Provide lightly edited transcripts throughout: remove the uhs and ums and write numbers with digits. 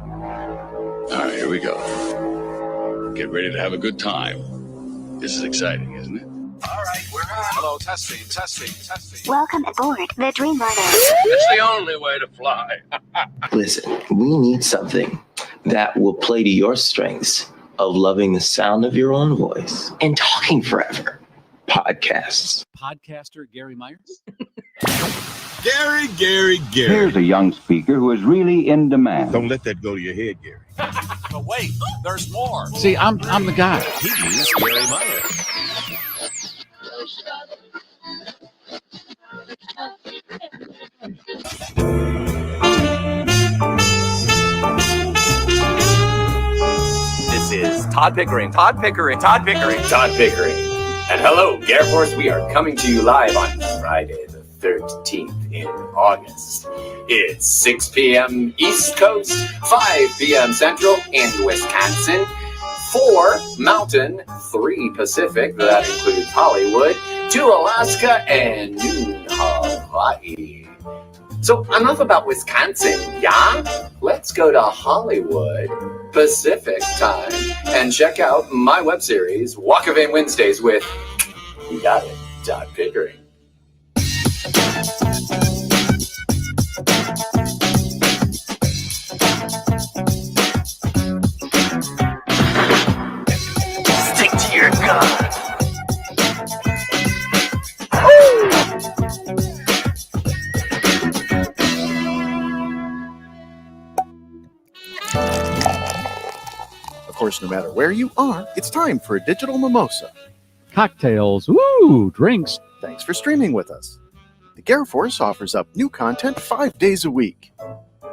All right, here we go. Get ready to have a good time. This is exciting, isn't it? All right, we're on. Hello, testing. Welcome aboard the Dreamliner. It's the only way to fly. Listen, we need something that will play to your strengths of loving the sound of your own voice and talking forever. Podcasts. Podcaster Gary Myers. Gary. Here's a young speaker who is really in demand. Don't let that go to your head, Gary. But wait, there's more. See, I'm the guy. He's Gary Myers. This is Todd Pickering. And hello, GarrForce. We are coming to you live on Friday the 13th in August. It's 6 p.m. East Coast, 5 p.m. Central in Wisconsin, 4 Mountain, 3 Pacific, that includes Hollywood, 2 Alaska, and noon Hawaii. So enough about Wisconsin, yeah? Let's go to Hollywood Pacific time and check out my web series, Walk of Fame Wednesdays with, you got it, Todd Pickering. Stick to your gun. Of course, no matter where you are, it's time for a digital mimosa. Cocktails, woo, drinks. Thanks for streaming with us. The GarrForce offers up new content 5 days a week.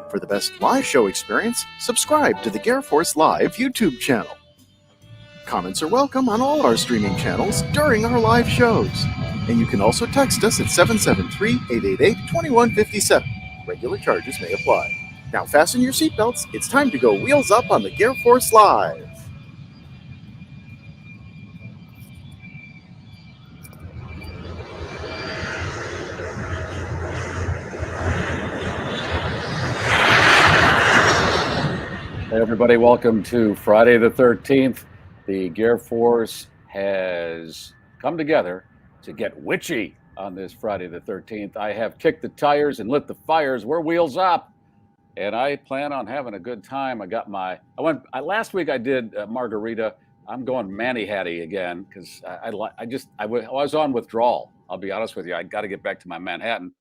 For the best live show experience, subscribe to the GarrForce Live YouTube channel. Comments are welcome on all our streaming channels during our live shows. And you can also text us at 773-888-2157. Regular charges may apply. Now fasten your seatbelts. It's time to go wheels up on the GarrForce Live. Hey everybody, welcome to Friday the 13th. The GarrForce has come together to get witchy on this Friday the 13th. I have kicked the tires and lit the fires. We're wheels up. And I plan on having a good time. Last week I did margarita. I'm going Manny Hattie again because I was on withdrawal. I'll be honest with you. I got to get back to my Manhattan.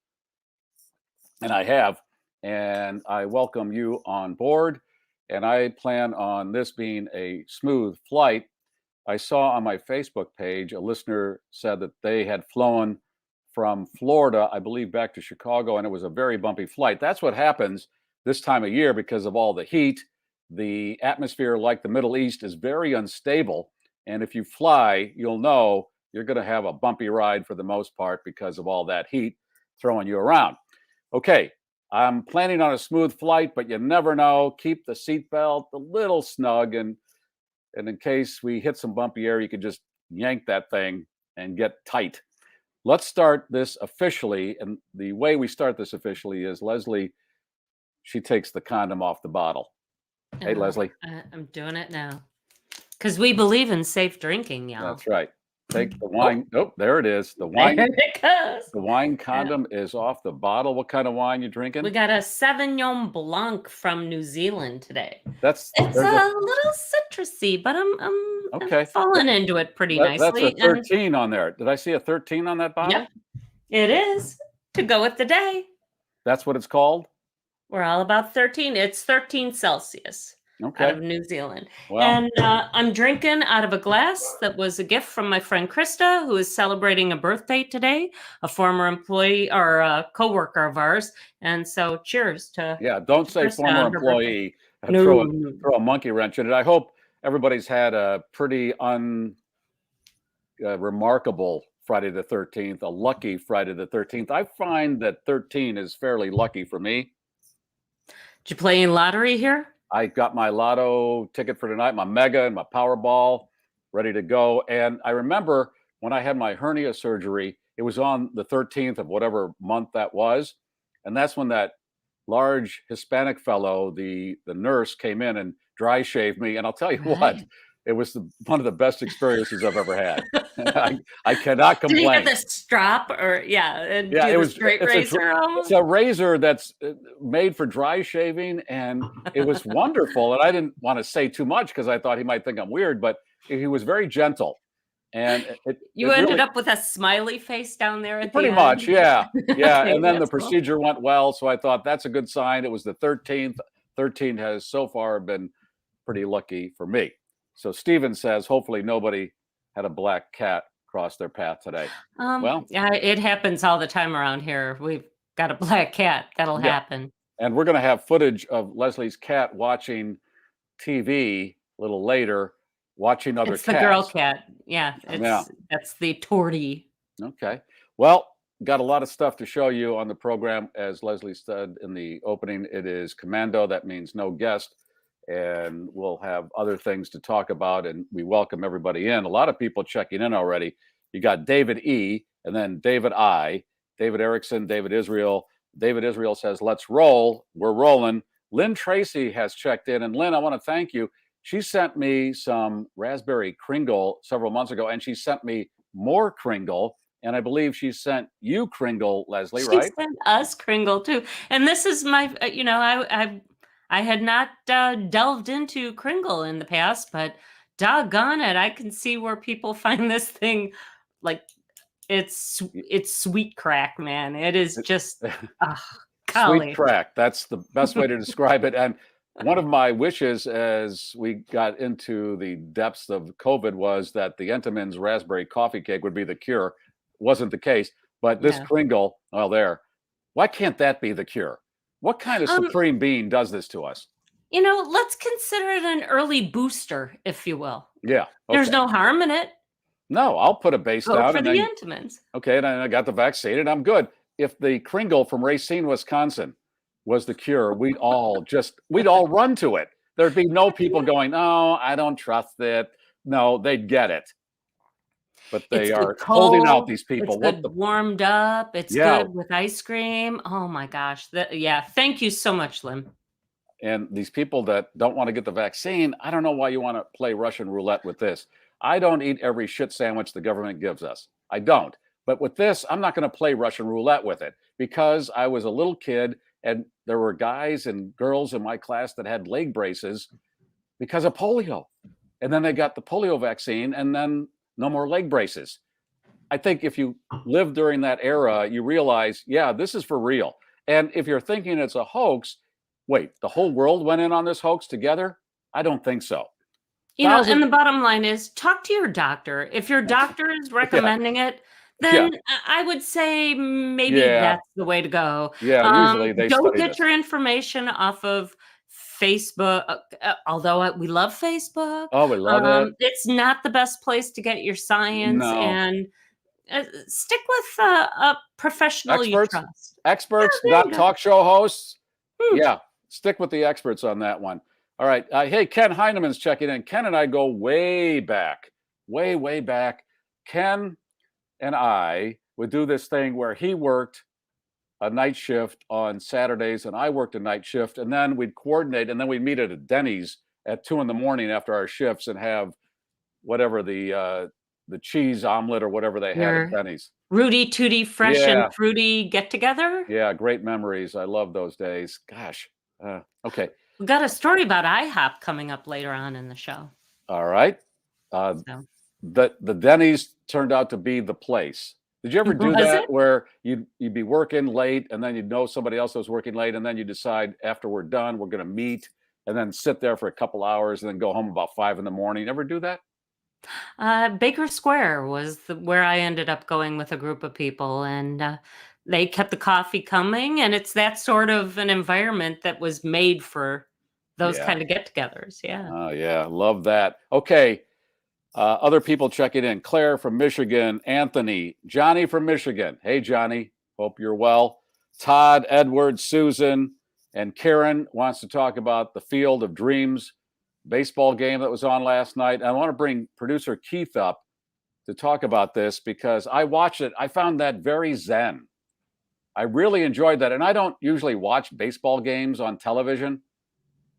And I have. And I welcome you on board. And I plan on this being a smooth flight. I saw on my Facebook page, a listener said that they had flown from Florida, I believe, back to Chicago, and it was a very bumpy flight. That's what happens this time of year because of all the heat. The atmosphere, like the Middle East, is very unstable. And if you fly, you'll know you're going to have a bumpy ride for the most part because of all that heat throwing you around. Okay. I'm planning on a smooth flight, but you never know. Keep the seatbelt a little snug, and in case we hit some bumpy air, you can just yank that thing and get tight. Let's start this officially, and the way we start this officially is Leslie, she takes the condom off the bottle. Hey, Leslie. I'm doing it now. Because we believe in safe drinking, y'all. That's right. Take the wine. Oh, there it is. The wine. There it goes. The wine condom is off the bottle. What kind of wine you drinking? We got a Sauvignon Blanc from New Zealand today. It's a little citrusy, but I'm falling into it pretty nicely. That's a 13 on there. Did I see a 13 on that bottle? Yep, it is to go with the day. That's what it's called? We're all about 13. It's 13 Celsius. Okay. Out of New Zealand. Well, and I'm drinking out of a glass that was a gift from my friend Krista, who is celebrating a birthday today, a former employee or a co-worker of ours. And so cheers to don't say Krista former employee. No. Throw a monkey wrench in it. I hope everybody's had a pretty remarkable Friday the 13th, a lucky Friday the 13th. I find that 13 is fairly lucky for me. Did you play in lottery here? I got my lotto ticket for tonight, my Mega and my Powerball ready to go. And I remember when I had my hernia surgery, it was on the 13th of whatever month that was. And that's when that large Hispanic fellow, the nurse, came in and dry shaved me. And I'll tell you what, Right. it was one of the best experiences I've ever had. I cannot Did he complain. get the strop or and Yeah, do it the was. straight It's razor it's almost? a razor that's made for dry shaving, and it was wonderful. And I didn't want to say too much because I thought he might think I'm weird, but he was very gentle, and You it ended really, up with a smiley face down there at the pretty end. much, yeah, yeah. Okay, And then the that's cool. procedure went well, so I thought that's a good sign. It was the 13th. 13 has so far been pretty lucky for me. So Steven says, hopefully nobody had a black cat cross their path today. Well, Yeah, it happens all the time around here. We've got a black cat. That'll yeah. happen. And we're going to have footage of Leslie's cat watching TV a little later, watching other It's the cats. girl cat. Yeah, Yeah. that's the tortie. Okay. Well, got a lot of stuff to show you on the program. As Leslie said in the opening, it is Commando. That means no guest. And we'll have other things to talk about. And we welcome everybody in. A lot of people checking in already. You got David E. and then David I. David Erickson, David Israel. David Israel says, let's roll. We're rolling. Lynn Tracy has checked in. And Lynn, I want to thank you. She sent me some raspberry Kringle several months ago, and she sent me more Kringle. And I believe she sent you Kringle, Leslie, She right? sent us Kringle too. And this is my, I had not delved into Kringle in the past, but doggone it, I can see where people find this thing like it's sweet crack, man. It is just golly. Sweet crack. That's the best way to describe it. And one of my wishes as we got into the depths of COVID was that the Entenmann's raspberry coffee cake would be the cure. Wasn't the case, but this Kringle, why can't that be the cure? What kind of supreme being does this to us? Let's consider it an early booster, if you will. Yeah. Okay. There's no harm in it. No, I'll put a base Go down. for and the then, Entenmann's. Okay, and I got the vaccine and I'm good. If the Kringle from Racine, Wisconsin was the cure, we'd all run to it. There'd be no people going, oh, I don't trust it. No, they'd get it. But they are holding out, these people. It's good warmed up. It's good with ice cream. Oh my gosh. Thank you so much, Lim. And these people that don't want to get the vaccine, I don't know why you want to play Russian roulette with this. I don't eat every shit sandwich the government gives us. I don't. But with this, I'm not going to play Russian roulette with it because I was a little kid and there were guys and girls in my class that had leg braces because of polio. And then they got the polio vaccine and then no more leg braces. I think if you lived during that era, you realize, this is for real. And if you're thinking it's a hoax, wait, the whole world went in on this hoax together? I don't think so. And the bottom line is talk to your doctor. If your doctor is recommending it, then I would say maybe that's the way to go. Yeah, usually they don't get your information off of Facebook, although we love Facebook. Oh, we love it. It's not the best place to get your science, and stick with a professional you trust. Experts, not talk show hosts. Yeah, stick with the experts on that one. All right. Hey, Ken Heinemann's checking in. Ken and I go way back, way back. Ken and I would do this thing where he worked a night shift on Saturdays and I worked a night shift, and then we'd coordinate, and then we'd meet at a Denny's at 2 a.m. after our shifts and have whatever the cheese omelet or whatever they had at Denny's. Rudy Tooty fresh and fruity get together. Yeah, great memories. I love those days. Gosh. Okay. We got a story about IHOP coming up later on in the show. All right. The Denny's turned out to be the place. Did you ever do that where you'd be working late and then you'd know somebody else was working late and then you decide after we're done, we're going to meet and then sit there for a couple hours and then go home about 5 a.m? You ever do that? Baker Square was where I ended up going with a group of people, and they kept the coffee coming, and it's that sort of an environment that was made for those kind of get-togethers. Yeah. Oh, yeah. Love that. Okay. Other people checking in. Claire from Michigan. Anthony. Johnny from Michigan. Hey, Johnny. Hope you're well. Todd, Edward, Susan, and Karen wants to talk about the Field of Dreams baseball game that was on last night. I want to bring producer Keith up to talk about this because I watched it. I found that very zen. I really enjoyed that. And I don't usually watch baseball games on television,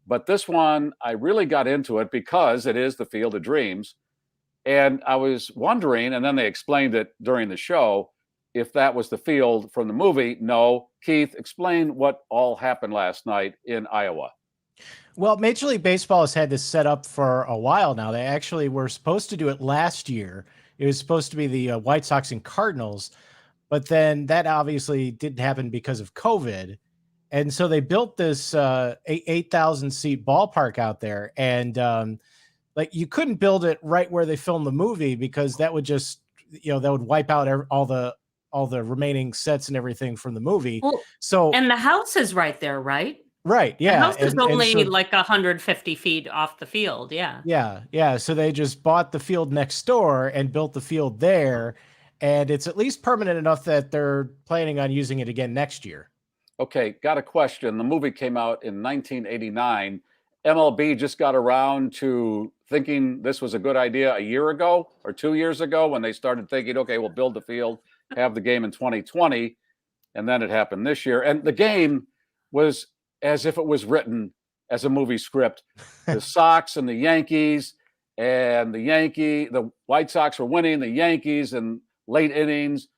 but this one, I really got into it because it is the Field of Dreams. And I was wondering, and then they explained it during the show, if that was the field from the movie. No. Keith, explain what all happened last night in Iowa. Well, Major League Baseball has had this set up for a while now. They actually were supposed to do it last year. It was supposed to be the White Sox and Cardinals, but then that obviously didn't happen because of COVID. And so they built this 8,000 seat ballpark out there. And like you couldn't build it right where they filmed the movie because that would just, that would wipe out all the remaining sets and everything from the movie. Well, so and the house is right there, right? Right. Yeah. The house is only so, like 150 feet off the field. Yeah. Yeah. Yeah. So they just bought the field next door and built the field there. And it's at least permanent enough that they're planning on using it again next year. Okay. Got a question. The movie came out in 1989. MLB just got around to thinking this was a good idea a year ago or 2 years ago when they started thinking, okay, we'll build the field, have the game in 2020. And then it happened this year. And the game was as if it was written as a movie script. The Sox and the Yankees, and the White Sox were winning, the Yankees in late innings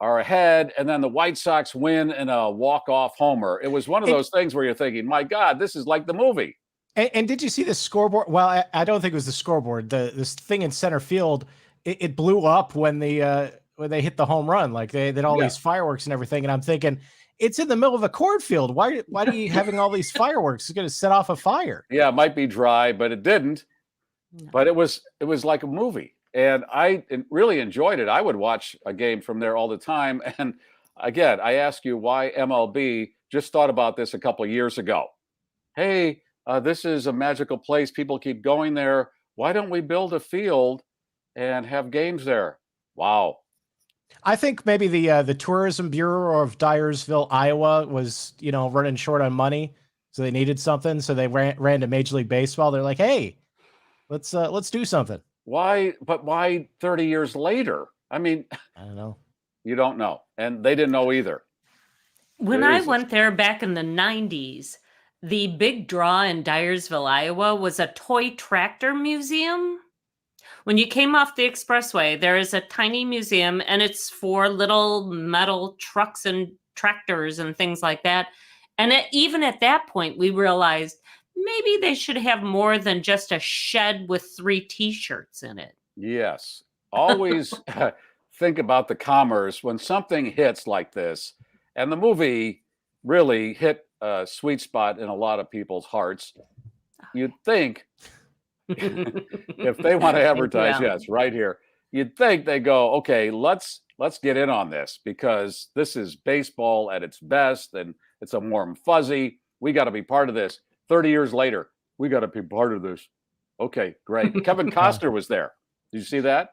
are ahead, and then the White Sox win in a walk-off homer. It was one of those things where you're thinking, my God, this is like the movie. And did you see the scoreboard? Well, I don't think it was the scoreboard. This thing in center field, it blew up when they hit the home run. Like they did all these fireworks and everything. And I'm thinking, it's in the middle of a cornfield. Why are you having all these fireworks? It's going to set off a fire. Yeah, it might be dry, but it didn't. No. But it was like a movie. And I really enjoyed it. I would watch a game from there all the time. And again, I ask you why MLB just thought about this a couple of years ago. Hey, this is a magical place. People keep going there. Why don't we build a field and have games there? Wow. I think maybe the Tourism Bureau of Dyersville, Iowa was, running short on money. So they needed something. So they ran to Major League Baseball. They're like, hey, let's do something. Why 30 years later? I mean, I don't know. You don't know. And they didn't know either. When I went there back in the 90s, the big draw in Dyersville, Iowa was a toy tractor museum. When you came off the expressway, there is a tiny museum, and it's for little metal trucks and tractors and things like that. And even at that point, we realized maybe they should have more than just a shed with 3 T-shirts in it. Yes. Always think about the commerce when something hits like this. And the movie really hit a sweet spot in a lot of people's hearts. You'd think if they want to advertise, yes, right here, you'd think they go, okay, let's get in on this because this is baseball at its best and it's a warm fuzzy. We got to be part of this. 30 years later, we got to be part of this. Okay, great. Kevin Costner was there. Did you see that?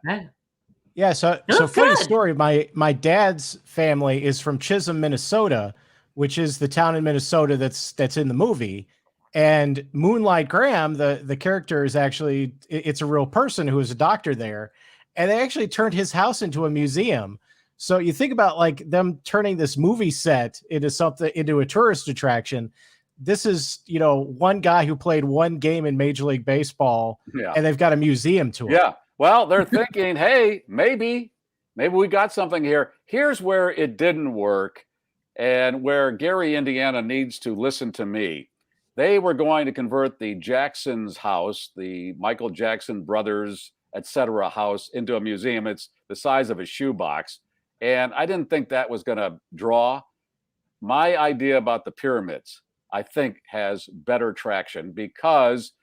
Yeah. So funny story. My dad's family is from Chisholm, Minnesota, which is the town in Minnesota that's in the movie. And Moonlight Graham, the character is actually, it's a real person who is a doctor there. And they actually turned his house into a museum. So you think about like them turning this movie set into a tourist attraction. This is, one guy who played one game in Major League Baseball, and they've got a museum to it. Yeah. Well, they're thinking, hey, maybe we got something here. Here's where it didn't work and where Gary, Indiana needs to listen to me. They were going to convert the Jackson's house, the Michael Jackson brothers, etc. house into a museum. It's the size of a shoebox. And I didn't think that was going to draw. My idea about the pyramids, I think, has better traction because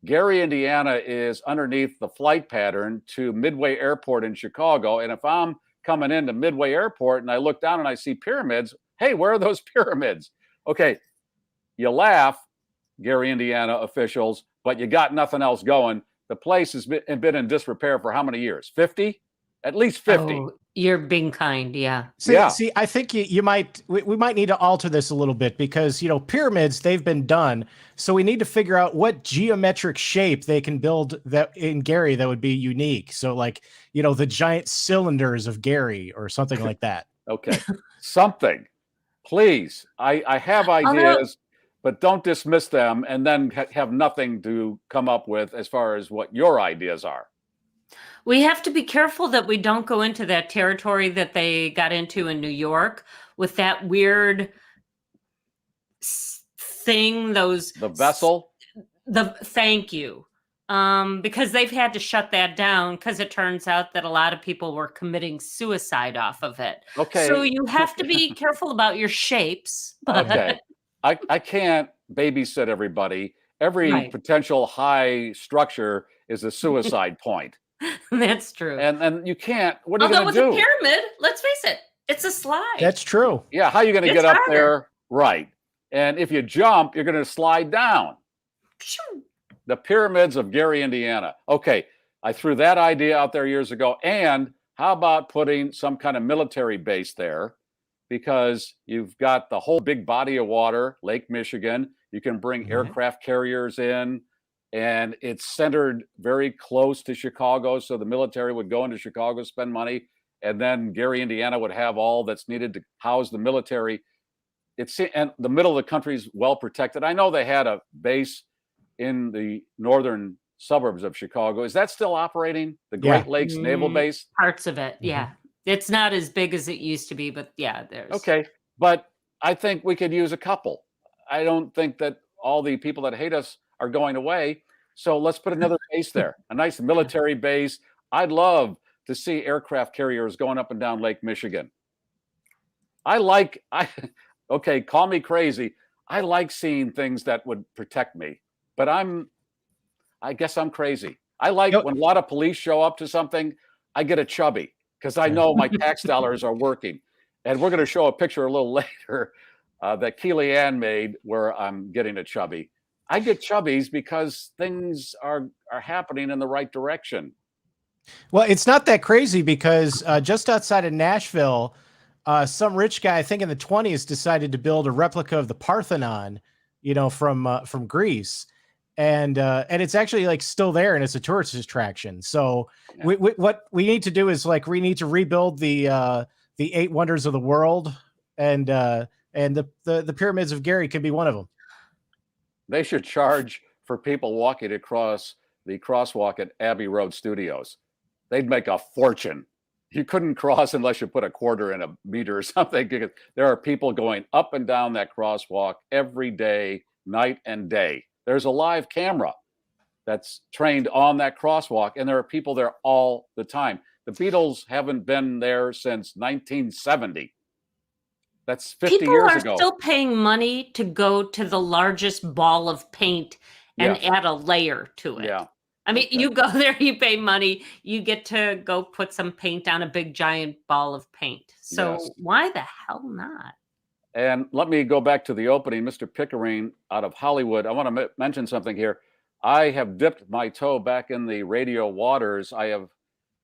Gary, Indiana is underneath the flight pattern to Midway Airport in Chicago. And if I'm coming into Midway Airport and I look down and I see pyramids, hey, where are those pyramids? Okay, you laugh, Gary, Indiana officials, but you got nothing else going. The place has been in disrepair for how many years? 50? At least 50. Oh, you're being kind, yeah. See, I think we might need to alter this a little bit because, pyramids, they've been done. So we need to figure out what geometric shape they can build that in Gary that would be unique. So like, the giant cylinders of Gary or something like that. Okay. Something. Please, I have ideas, but don't dismiss them and then have nothing to come up with as far as what your ideas are. We have to be careful that we don't go into that territory that they got into in New York with that weird thing, the vessel. Thank you. Because they've had to shut that down because it turns out that a lot of people were committing suicide off of it. Okay. So you have to be careful about your shapes. Okay. I can't babysit everybody. Every potential high structure is a suicide point. That's true. And you can't. What are you going to do? Although with a pyramid, let's face it, it's a slide. That's true. Yeah. How are you going to get up there? Right. And if you jump, you're going to slide down. The pyramids of Gary, Indiana. Okay. I threw that idea out there years ago. And how about putting some kind of military base there? Because you've got the whole big body of water, Lake Michigan. You can bring aircraft carriers in. And it's centered very close to Chicago. So the military would go into Chicago, spend money, and then Gary, Indiana would have all that's needed to house the military. And the middle of the country is well protected. I know they had a base in the northern suburbs of Chicago. Is that still operating? The Great Lakes Naval Base? Parts of it, yeah. It's not as big as it used to be, but yeah, there's. Okay, but I think we could use a couple. I don't think that all the people that hate us are going away. So let's put another base there, a nice military base. I'd love to see aircraft carriers going up and down Lake Michigan. Okay, call me crazy. I like seeing things that would protect me, but I guess I'm crazy. I like when a lot of police show up to something, I get a chubby because I know my tax dollars are working. And we're going to show a picture a little later that Keely-Ann made where I'm getting a chubby. I get chubbies because things are happening in the right direction. Well, it's not that crazy because just outside of Nashville, some rich guy, I think in the 20s, decided to build a replica of the Parthenon, from Greece, and it's actually like still there, and it's a tourist attraction. So what we need to do is we need to rebuild the 8 wonders of the world, and the pyramids of Gary could be one of them. They should charge for people walking across the crosswalk at Abbey Road Studios. They'd make a fortune. You couldn't cross unless you put a quarter in a meter or something. There are people going up and down that crosswalk every day, night and day. There's a live camera that's trained on that crosswalk, and there are people there all the time. The Beatles haven't been there since 1970. That's 50 years ago. People are still paying money to go to the largest ball of paint and add a layer to it. Yeah. I mean, you go there, you pay money, you get to go put some paint on a big giant ball of paint. So why the hell not? And let me go back to the opening. Mr. Pickering out of Hollywood. I want to mention something here. I have dipped my toe back in the radio waters. I have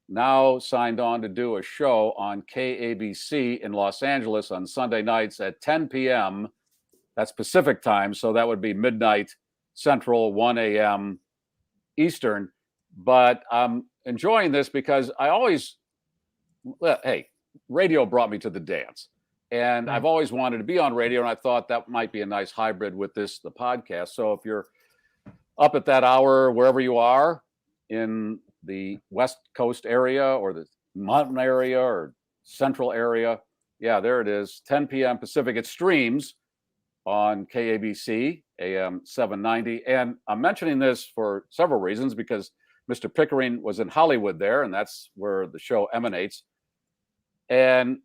now signed on to do a show on KABC in Los Angeles on Sunday nights at 10 p.m. That's Pacific time. So that would be midnight Central, 1 a.m. Eastern. But I'm enjoying this because radio brought me to the dance. And I've always wanted to be on radio. And I thought that might be a nice hybrid with the podcast. So if you're up at that hour, wherever you are in the West Coast area or the mountain area or central area. Yeah, there it is. 10 p.m. Pacific. It streams on KABC, AM 790. And I'm mentioning this for several reasons because Mr. Pickering was in Hollywood there, and that's where the show emanates. And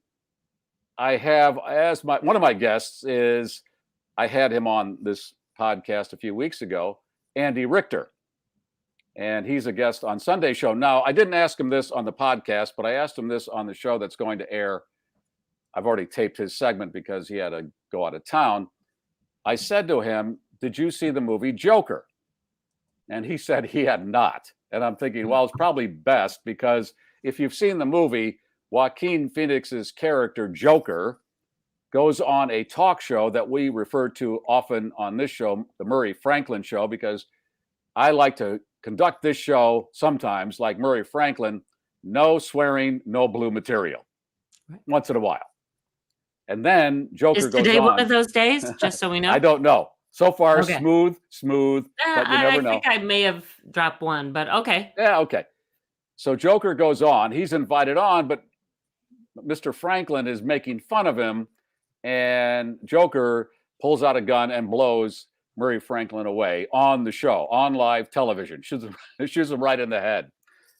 I have, one of my guests is, I had him on this podcast a few weeks ago, Andy Richter. And he's a guest on Sunday show. Now, I didn't ask him this on the podcast, but I asked him this on the show that's going to air. I've already taped his segment because he had to go out of town. I said to him, did you see the movie Joker? And he said he had not. And I'm thinking, well, it's probably best because if you've seen the movie, Joaquin Phoenix's character Joker goes on a talk show that we refer to often on this show, the Murray Franklin Show, because I like to conduct this show sometimes like Murray Franklin, no swearing, no blue material, once in a while. And then Joker Is goes on. today one of those days? Just so we know. I don't know. So far, Okay. smooth, but you never know. I think I may have dropped one, but okay. Yeah, okay. So Joker goes on. He's invited on, but Mr. Franklin is making fun of him, and Joker pulls out a gun and blows Murray Franklin away on the show, on live television. Shoots him right in the head.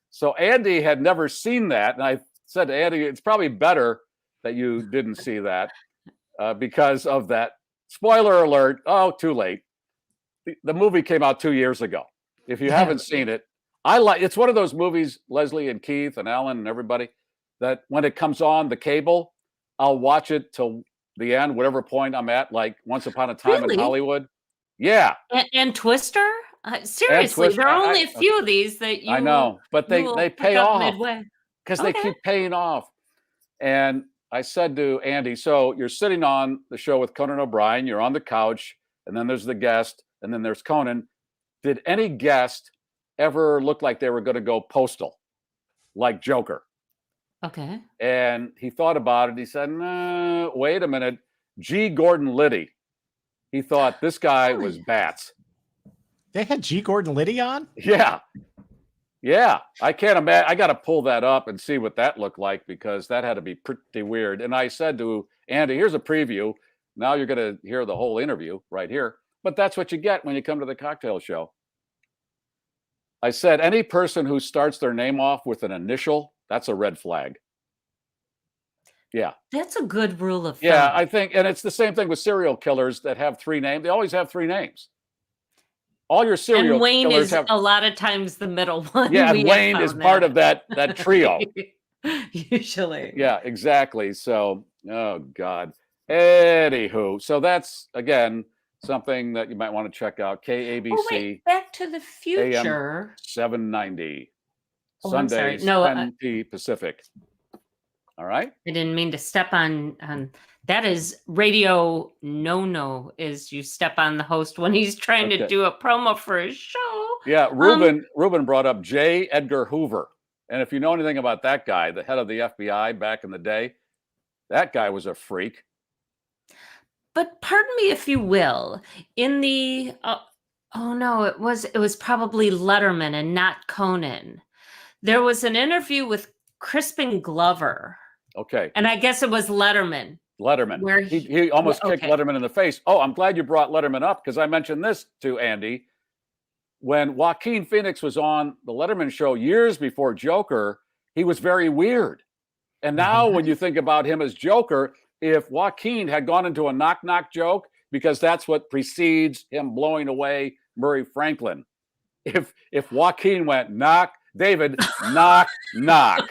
So Andy had never seen that, and I said to Andy, it's probably better that you didn't see that because of that. Spoiler alert. Oh, too late. The movie came out 2 years ago. If you haven't seen it, it's one of those movies, Leslie and Keith and Alan and everybody, that when it comes on the cable, I'll watch it till the end, whatever point I'm at, like Once Upon a Time in Hollywood. Yeah. And Twister? Seriously, there are only a few of these that you. I know, but they pay off because they keep paying off. And I said to Andy, so you're sitting on the show with Conan O'Brien, you're on the couch, and then there's the guest, and then there's Conan. Did any guest ever look like they were going to go postal, like Joker? Okay. And he thought about it. He said, no, wait a minute. G. Gordon Liddy. He thought this guy was bats. They had G. Gordon Liddy on? Yeah. Yeah. I can't imagine. I got to pull that up and see what that looked like because that had to be pretty weird. And I said to Andy, here's a preview. Now you're going to hear the whole interview right here. But that's what you get when you come to the cocktail show. I said, any person who starts their name off with an initial, that's a red flag. Yeah. That's a good rule of thumb. Yeah, I think, and it's the same thing with serial killers that have 3 names. They always have 3 names. All your serial and Wayne killers is have, a lot of times the middle one. Yeah, and Wayne is part of that trio. Usually. Yeah, exactly. So, oh God. Anywho, so that's again something that you might want to check out. KABC. Oh, wait, Back to the Future. AM 790. Oh, Sundays, 10 p. Pacific. All right. I didn't mean to step on that is radio no is you step on the host when he's trying to do a promo for his show. Yeah, Ruben brought up J. Edgar Hoover. And if you know anything about that guy, the head of the FBI back in the day, that guy was a freak. But pardon me if you will, in the it was probably Letterman and not Conan. There was an interview with Crispin Glover. Okay. And I guess it was Letterman. Where he almost kicked Letterman in the face. Oh, I'm glad you brought Letterman up because I mentioned this to Andy. When Joaquin Phoenix was on the Letterman show years before Joker, he was very weird. And now when you think about him as Joker, if Joaquin had gone into a knock-knock joke, because that's what precedes him blowing away Murray Franklin. If Joaquin went knock, David, knock, knock.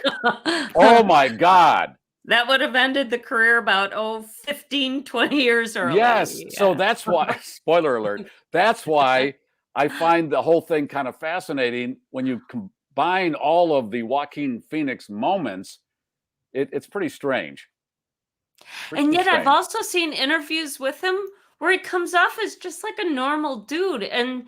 Oh my God. That would have ended the career about 15, 20 years early. Yes. Yeah. So that's why, spoiler alert, that's why I find the whole thing kind of fascinating when you combine all of the Joaquin Phoenix moments. It's pretty strange. And yet I've also seen interviews with him where he comes off as just like a normal dude. And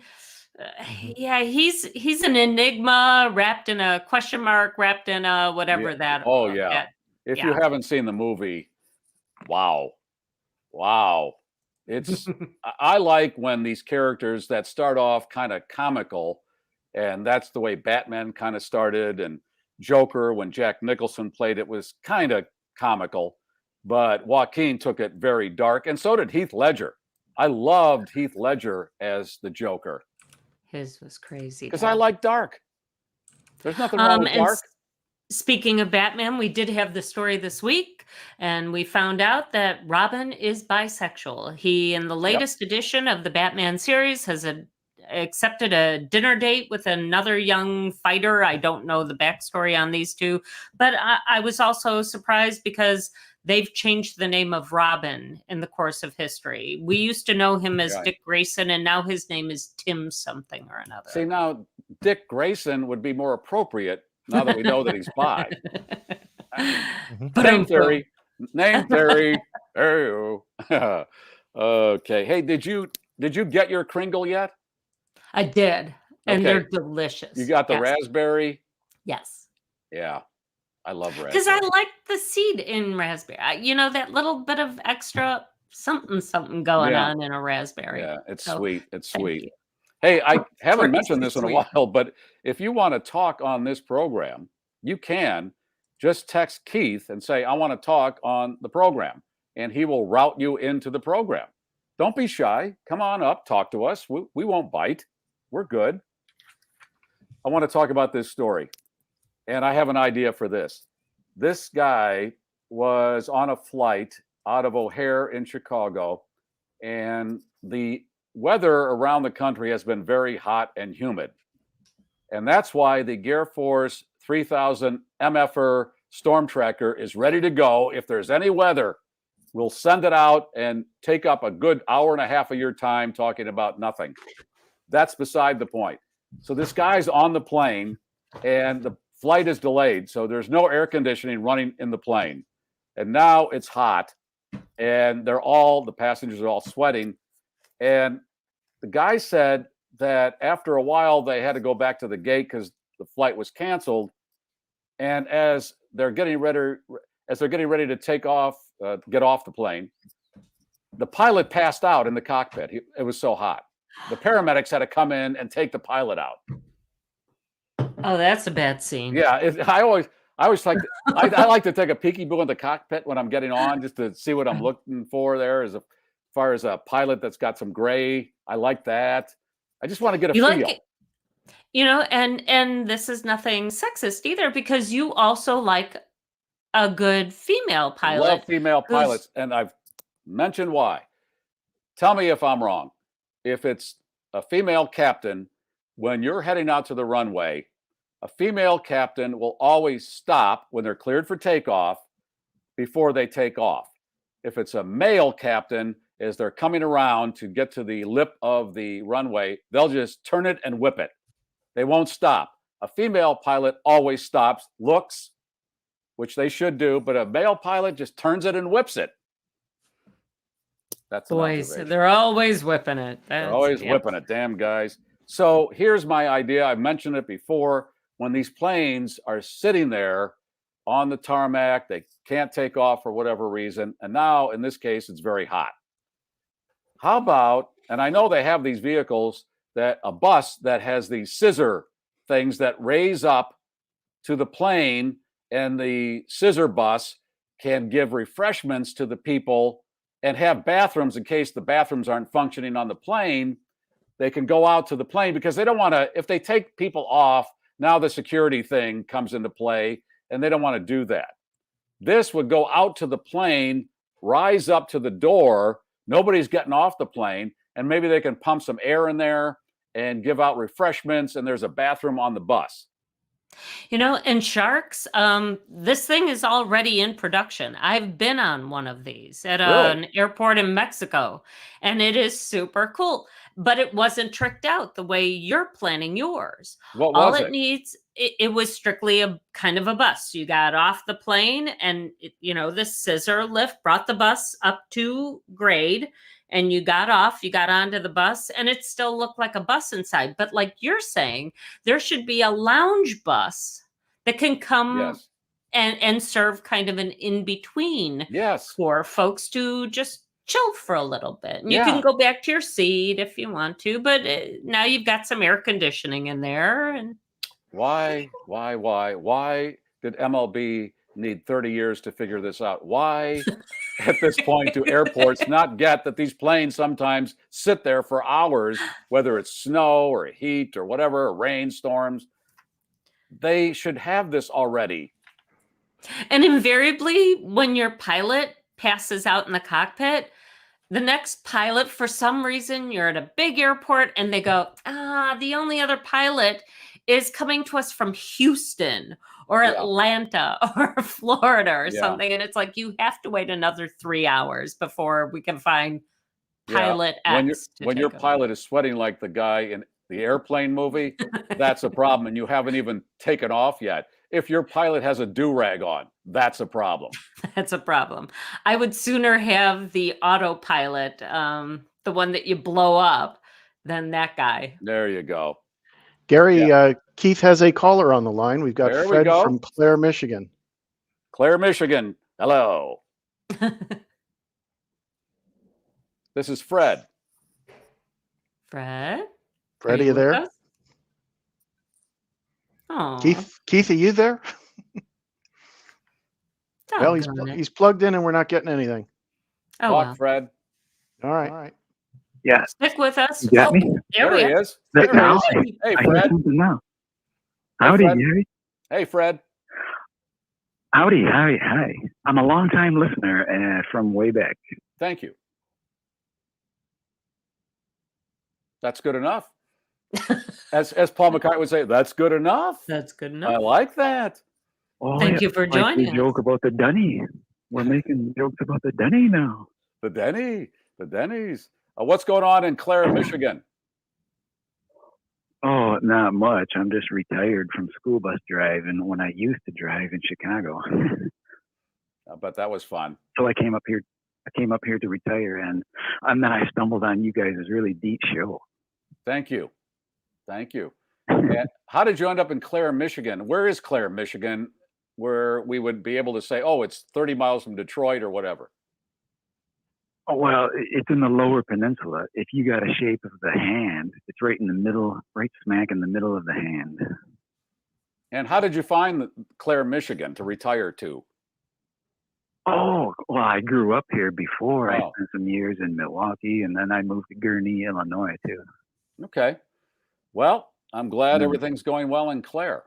he's an enigma wrapped in a question mark, wrapped in a whatever that. Oh, yeah. If you haven't seen the movie, wow. It's I like when these characters that start off kind of comical, and that's the way Batman kind of started, and Joker, when Jack Nicholson played it, was kind of comical, but Joaquin took it very dark, and so did Heath Ledger. I loved Heath Ledger as the Joker. His was crazy. Because I like dark. There's nothing wrong with dark. Speaking of Batman, we did have the story this week, and we found out that Robin is bisexual. He, in the latest edition of the Batman series, has accepted a dinner date with another young fighter. I don't know the backstory on these two, but I was also surprised because they've changed the name of Robin in the course of history. We used to know him as Dick Grayson, and now his name is Tim something or another. See, now Dick Grayson would be more appropriate now that we know that he's bi. Name theory. Okay. Hey, did you get your Kringle yet? I did. And they're delicious. You got the raspberry? Yes. Yeah. I love raspberry. Because I like the seed in raspberry. You know, that little bit of extra something going on in a raspberry. Yeah, it's So, sweet. It's thank sweet. you. Hey, I haven't Crazy mentioned this in a sweet. while, but if you want to talk on this program, you can just text Keith and say, I want to talk on the program, and he will route you into the program. Don't be shy. Come on up, talk to us. We won't bite. We're good. I want to talk about this story, and I have an idea for this. This guy was on a flight out of O'Hare in Chicago, and the weather around the country has been very hot and humid. And that's why the GarrForce 3000 MFR storm tracker is ready to go. If there's any weather, we'll send it out and take up a good hour and a half of your time talking about nothing. That's beside the point. So this guy's on the plane and the flight is delayed. So there's no air conditioning running in the plane. And now it's hot and the passengers are all sweating. And the guy said that after a while they had to go back to the gate because the flight was canceled. And as they're getting ready to take off, get off the plane, the pilot passed out in the cockpit. It was so hot. The paramedics had to come in and take the pilot out. Oh, that's a bad scene. Yeah, I always like I like to take a peekaboo in the cockpit when I'm getting on just to see what I'm looking for there as far as a pilot that's got some gray. I like that. I just want to get a feel. Like it, you know, and this is nothing sexist either, because you also like a good female pilot. I love female pilots, and I've mentioned why. Tell me if I'm wrong. If it's a female captain, when you're heading out to the runway, a female captain will always stop when they're cleared for takeoff before they take off. If it's a male captain, as they're coming around to get to the lip of the runway, they'll just turn it and whip it. They won't stop. A female pilot always stops, looks, which they should do, but a male pilot just turns it and whips it. That's boys. They're always whipping it. They're always whipping it. Damn guys. So here's my idea. I've mentioned it before. When these planes are sitting there on the tarmac, they can't take off for whatever reason. And now, in this case, it's very hot. How about, and I know they have these vehicles, that a bus that has these scissor things that raise up to the plane, and the scissor bus can give refreshments to the people and have bathrooms in case the bathrooms aren't functioning on the plane. They can go out to the plane because they don't want to, if they take people off, now the security thing comes into play and they don't want to do that. This would go out to the plane, rise up to the door. Nobody's getting off the plane, and maybe they can pump some air in there and give out refreshments, and there's a bathroom on the bus. You know, and Sharks, this thing is already in production. I've been on one of these at an airport in Mexico, and it is super cool. But it wasn't tricked out the way you're planning yours. What All was it needs, it was strictly a kind of a bus. You got off the plane, and the scissor lift brought the bus up to grade, and you got off, you got onto the bus, and it still looked like a bus inside. But like you're saying, there should be a lounge bus that can come and serve kind of an in-between for folks to just chill for a little bit. And you can go back to your seat if you want to, but now you've got some air conditioning in there. And why did MLB need 30 years to figure this out? Why at this point do airports not get that these planes sometimes sit there for hours, whether it's snow or heat or whatever, or rainstorms? They should have this already. And invariably, when your pilot passes out in the cockpit, the next pilot, for some reason, you're at a big airport and they go, the only other pilot is coming to us from Houston or Atlanta or Florida or something. And it's like, you have to wait another 3 hours before we can find pilot X. When your pilot is sweating like the guy in the airplane movie, that's a problem. And you haven't even taken off yet. If your pilot has a do-rag on, that's a problem. That's a problem. I would sooner have the autopilot, the one that you blow up, than that guy. There you go. Gary, Keith has a caller on the line. We've got Fred from Clare, Michigan. Claire, Michigan. Hello. This is Fred. Fred? Fred, are you there? Oh, Keith, are you there? Well, he's plugged in and we're not getting anything. Oh, Talk, well. Fred. All right. Yeah. Stick with us. You got me? There he is. Hey, Fred. Now. Howdy, Gary. Hey, Fred. Howdy. Hi. I'm a long-time listener from way back. Thank you. That's good enough. As Paul McCartney would say, that's good enough. That's good enough. I like that. Oh, Thank you for joining us. Joke about the Dunny. We're making jokes about the Dunny now. The Denny's. What's going on in Clare, Michigan? Oh, not much. I'm just retired from school bus driving when I used to drive in Chicago. I bet that was fun. So I came up here to retire, and then I stumbled on you guys' really deep show. Thank you. And how did you end up in Clare, Michigan? Where is Clare, Michigan, where we would be able to say, oh, it's 30 miles from Detroit or whatever? Oh, well, it's in the Lower Peninsula. If you got a shape of the hand, it's right in the middle, right smack in the middle of the hand. And how did you find Clare, Michigan to retire to? Oh, well, I grew up here before. I spent some years in Milwaukee, and then I moved to Gurnee, Illinois, too. Okay. Well, I'm glad everything's going well in Clare.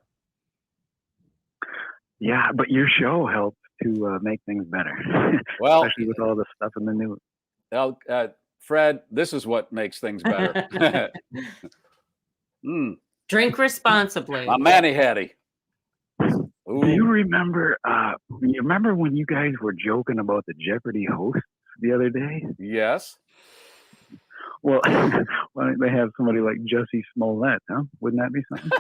Yeah, but your show helps to make things better. Well, especially with all the stuff in the news. Well, Fred, this is what makes things better. Drink responsibly. I'm Manny Hattie. Do you remember? You remember when you guys were joking about the Jeopardy hosts the other day? Yes. Well, why don't they have somebody like Jussie Smollett? Huh? Wouldn't that be something?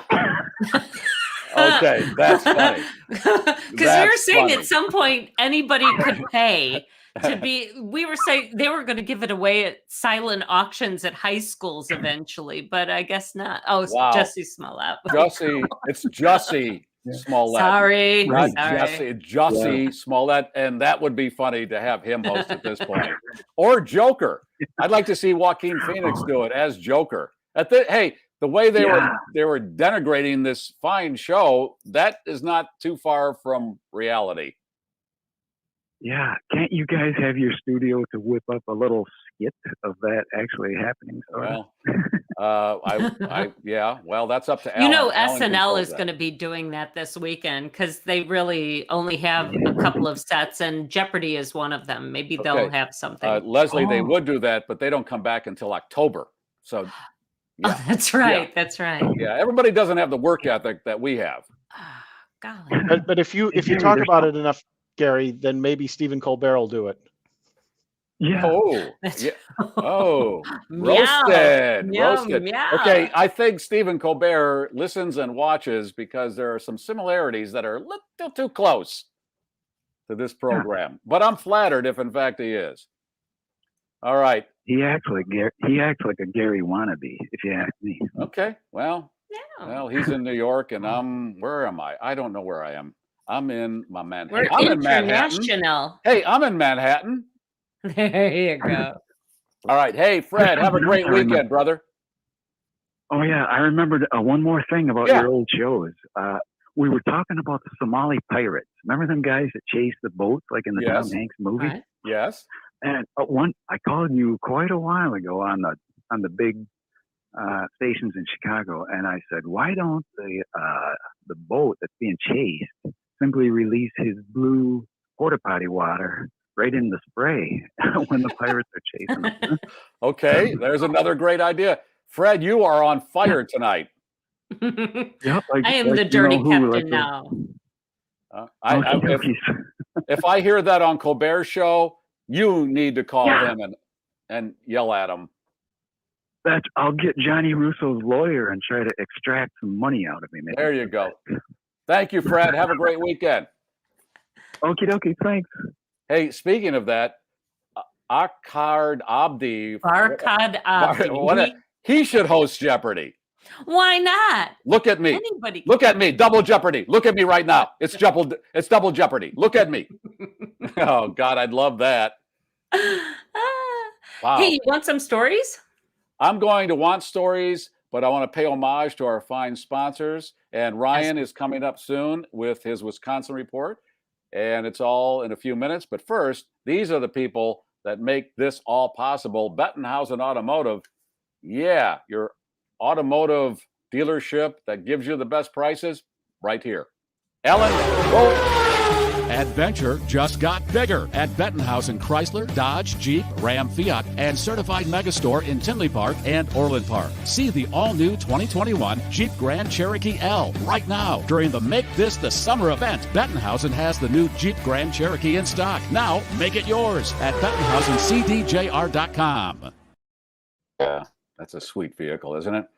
Okay, that's funny. Because you were saying at some point anybody could pay to be. We were saying they were going to give it away at silent auctions at high schools eventually, but I guess not. Oh, it's Jussie Smollett. It's Jussie Smollett. Sorry, not sorry. Jussie Smollett, and that would be funny to have him host at this point, or Joker. I'd like to see Joaquin Phoenix do it as Joker. The way they were denigrating this fine show, that is not too far from reality. Yeah, can't you guys have your studio to whip up a little skit of that actually happening? Well, well, that's up to Alan. You know, SNL is going to be doing that this weekend because they really only have a couple of sets, and Jeopardy is one of them. Maybe they'll have something. Leslie, they would do that, but they don't come back until October. So, yeah. Oh, that's right. Yeah. That's right. Yeah, everybody doesn't have the work ethic that we have. Golly. But if you talk about it enough, Gary, then maybe Stephen Colbert will do it. Yeah. Oh, yeah. Oh, roasted. Roasted. Meow. Okay, I think Stephen Colbert listens and watches because there are some similarities that are a little too close to this program. Yeah. But I'm flattered if, in fact, he is. All right. He acts like a Gary wannabe, if you ask me. Okay. Well, he's in New York, and where am I? I don't know where I am. I'm in my Manhattan. We're international. Hey, I'm in Manhattan. There you go. All right. Hey, Fred, have a great weekend, brother. Oh, yeah. I remembered one more thing about your old shows. We were talking about the Somali pirates. Remember them guys that chased the boats like in the Tom Hanks movie? Right. Yes. And I called you quite a while ago on the big stations in Chicago, and I said, why don't the boat that's being chased simply release his blue porta potty water right in the spray when the pirates are chasing them? Okay, there's another great idea. Fred, you are on fire tonight. Yep, I am the dirty captain now. If I hear that on Colbert's show, you need to call him and yell at him. I'll get Johnny Russo's lawyer and try to extract some money out of him. There you go. Thank you, Fred. Have a great weekend. Okie dokie, thanks. Hey, speaking of that, Farkhad Abdi. He should He should host Jeopardy. Why not? Look at me. Anybody. Look at me. Double jeopardy. Look at me right now. It's double jeopardy. Look at me. Oh, God, I'd love that. Wow. Hey, you want some stories? I'm going to want stories, but I want to pay homage to our fine sponsors. And Ryan is coming up soon with his Wisconsin report. And it's all in a few minutes. But first, these are the people that make this all possible. Bettenhausen Automotive. Yeah, your automotive dealership that gives you the best prices right here. Ellen, roll. Adventure just got bigger at Bettenhausen Chrysler, Dodge, Jeep, Ram, Fiat, and certified megastore in Tinley Park and Orland Park. See the all-new 2021 Jeep Grand Cherokee L right now during the Make This the Summer event. Bettenhausen has the new Jeep Grand Cherokee in stock. Now, make it yours at BettenhausenCDJR.com. Yeah, that's a sweet vehicle, isn't it?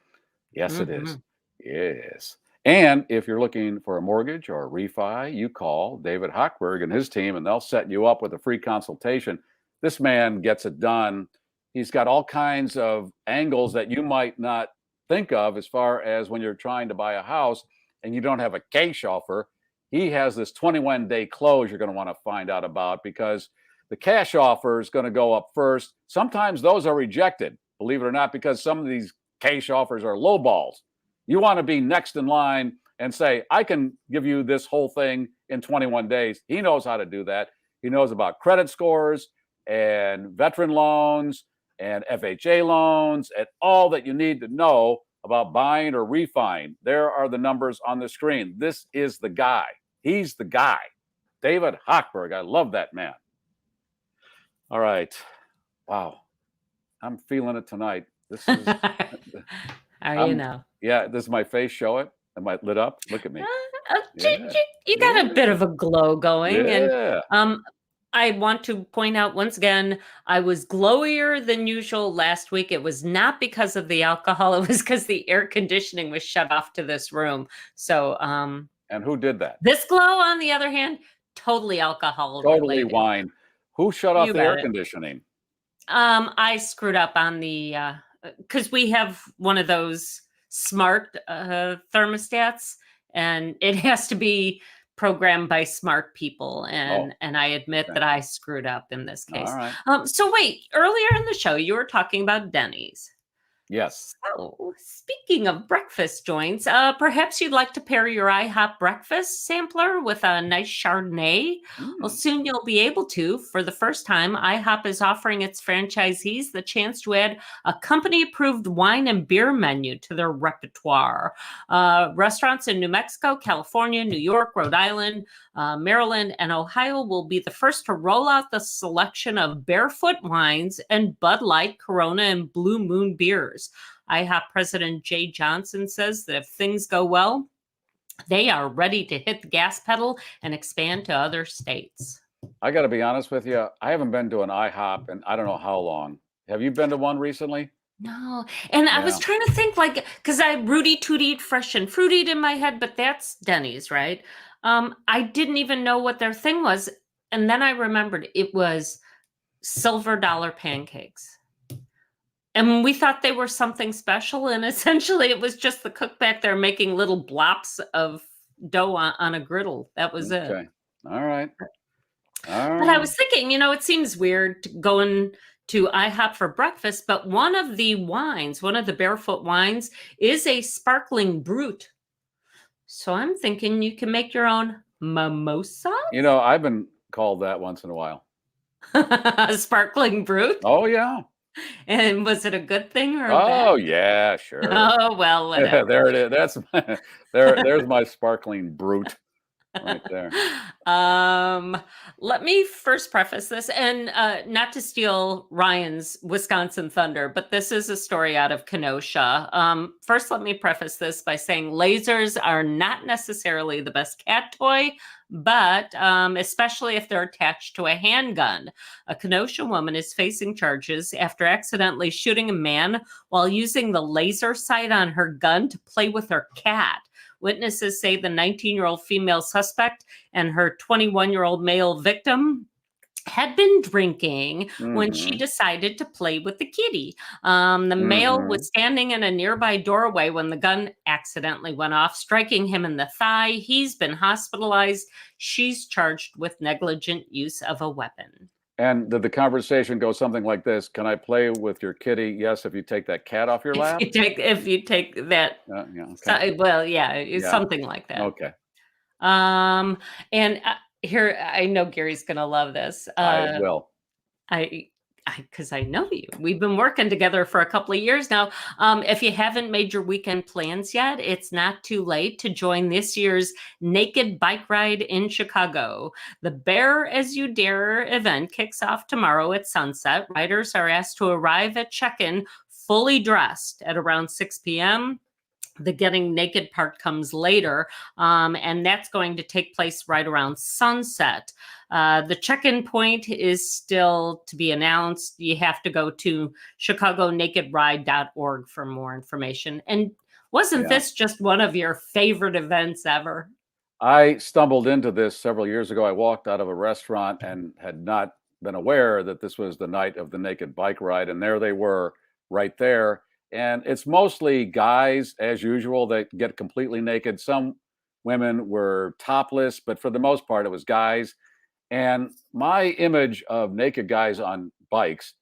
Yes, it is. Yes. And if you're looking for a mortgage or a refi, you call David Hochberg and his team, and they'll set you up with a free consultation. This man gets it done. He's got all kinds of angles that you might not think of as far as when you're trying to buy a house and you don't have a cash offer. He has this 21-day close you're going to want to find out about, because the cash offer is going to go up first. Sometimes those are rejected, believe it or not, because some of these cash offers are low balls. You want to be next in line and say, I can give you this whole thing in 21 days. He knows how to do that. He knows about credit scores and veteran loans and FHA loans and all that you need to know about buying or refining. There are the numbers on the screen. This is the guy. He's the guy. David Hochberg. I love that man. All right. Wow. I'm feeling it tonight. This is... Are you now? Yeah, does my face show it? Am I lit up? Look at me. You got a bit of a glow going. Yeah. And I want to point out once again, I was glowier than usual last week. It was not because of the alcohol. It was because the air conditioning was shut off to this room. So and who did that? This glow, on the other hand, totally alcohol Totally related. wine. Who shut off You the bet air it. conditioning? I screwed up on the because we have one of those smart thermostats, and it has to be programmed by smart people. And I admit that I screwed up in this case. All right. So wait, earlier in the show, you were talking about Denny's. Yes. So, speaking of breakfast joints, perhaps you'd like to pair your IHOP breakfast sampler with a nice Chardonnay. Well, soon you'll be able to. For the first time, IHOP is offering its franchisees the chance to add a company-approved wine and beer menu to their repertoire. Restaurants in New Mexico, California, New York, Rhode Island, Maryland, and Ohio will be the first to roll out the selection of Barefoot wines and Bud Light, Corona, and Blue Moon beers. IHOP President Jay Johnson says that if things go well, they are ready to hit the gas pedal and expand to other states. I got to be honest with you. I haven't been to an IHOP in I don't know how long. Have you been to one recently? No. And I was trying to think, like, because I Rudy Tootied Fresh and Fruitied in my head, but that's Denny's, right? I didn't even know what their thing was. And then I remembered it was silver dollar pancakes. And we thought they were something special. And essentially it was just the cook back there making little blops of dough on a griddle. That was it. Okay. All right. But I was thinking, it seems weird going to IHOP for breakfast, but one of the Barefoot wines is a sparkling brut. So I'm thinking you can make your own mimosa. I've been called that once in a while. A sparkling brut? Oh, yeah. And was it a good thing or a bad? bad? Yeah, sure. Oh, well, whatever. There it is. There's my sparkling brut right there. Let me first preface this, and not to steal Ryan's Wisconsin thunder, but this is a story out of Kenosha. First, let me preface this by saying lasers are not necessarily the best cat toy, but especially if they're attached to a handgun. A Kenosha woman is facing charges after accidentally shooting a man while using the laser sight on her gun to play with her cat. Witnesses say the 19-year-old female suspect and her 21-year-old male victim had been drinking when she decided to play with the kitty. The male was standing in a nearby doorway when the gun accidentally went off, striking him in the thigh. He's been hospitalized. She's charged with negligent use of a weapon. And did the conversation go something like this? Can I play with your kitty? Yes, if you take that cat off your lap. If you take that. Yeah. Okay. Well, yeah, it's something like that. Okay. And here, I know Gary's going to love this. I will. Because I know you. We've been working together for a couple of years now. If you haven't made your weekend plans yet, it's not too late to join this year's Naked Bike Ride in Chicago. The Bear As You Dare event kicks off tomorrow at sunset. Riders are asked to arrive at check-in fully dressed at around 6 p.m. The Getting Naked part comes later, and that's going to take place right around sunset. The check-in point is still to be announced. You have to go to chicagonakedride.org for more information. And wasn't this just one of your favorite events ever? I stumbled into this several years ago. I walked out of a restaurant and had not been aware that this was the night of the Naked Bike Ride, and there they were right there. And it's mostly guys, as usual, that get completely naked. Some women were topless, but for the most part, it was guys. And my image of naked guys on bikes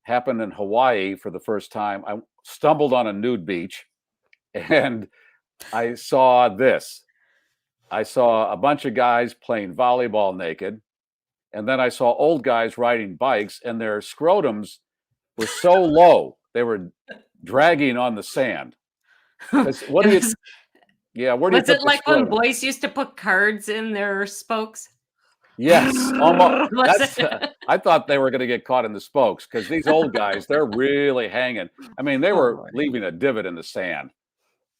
happened in Hawaii for the first time. I stumbled on a nude beach and I saw this. I saw a bunch of guys playing volleyball naked. And then I saw old guys riding bikes, and their scrotums were so low, they were dragging on the sand. What do you? Yeah, where do you? Was it like when boys used to put cards in their spokes? Yes, almost. I thought they were going to get caught in the spokes because these old guys, they're really hanging. I mean, they were leaving a divot in the sand.